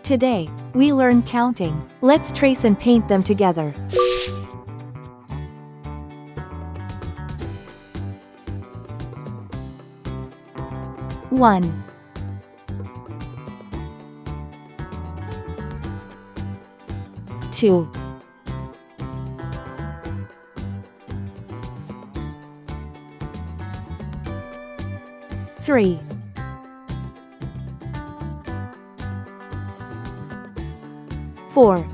Today, we learn counting. Let's trace and paint them together. One, 2, 3, 4,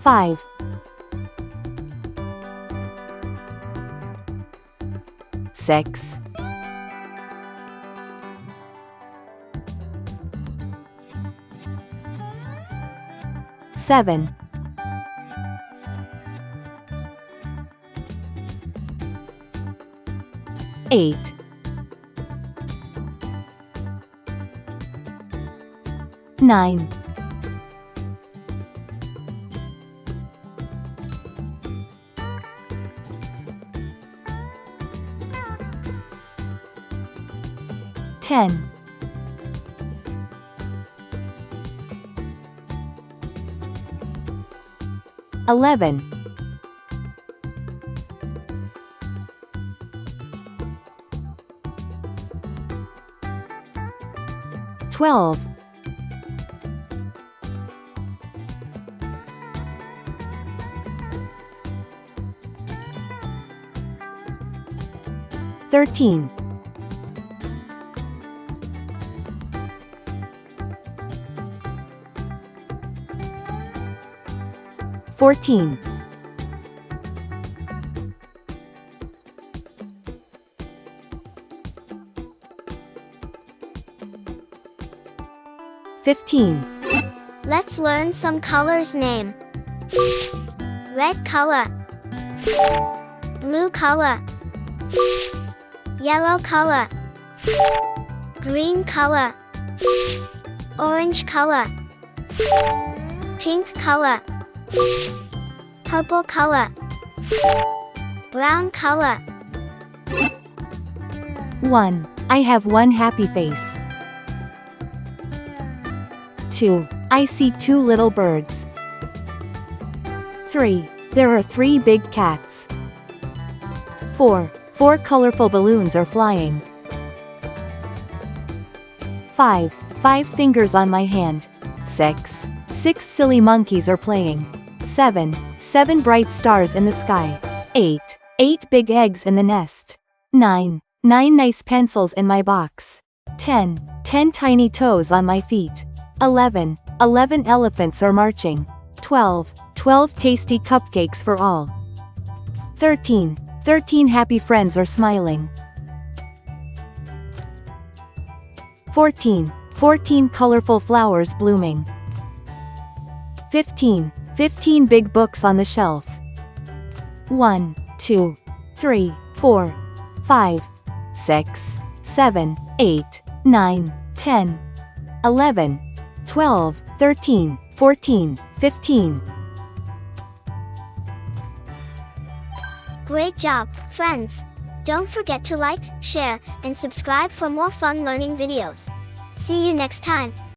5, 6, 7, 8, 9, 10, 11, 12, 13, 14, 15. Let's learn some colors name. Red color, blue color, yellow color, green color, orange color, pink color, purple color, brown color. 1. I have one happy face. 2. I see 2 little birds. 3. There are 3 big cats. 4. 4 colorful balloons are flying. 5. 5 fingers on my hand. 6. 6 silly monkeys are playing. 7. 7 bright stars in the sky. 8. 8 big eggs in the nest. 9. 9 nice pencils in my box. 10. 10 tiny toes on my feet. 11. 11 elephants are marching. 12. 12 tasty cupcakes for all. 13. 13 happy friends are smiling. 14. 14 colorful flowers blooming. 15. 15 big books on the shelf. 1, 2, 3, 4, 5, 6, 7, 8, 9, 10, 11, 12, 13, 14, 15. Great job, friends! Don't forget to like, share, and subscribe for more fun learning videos. See you next time.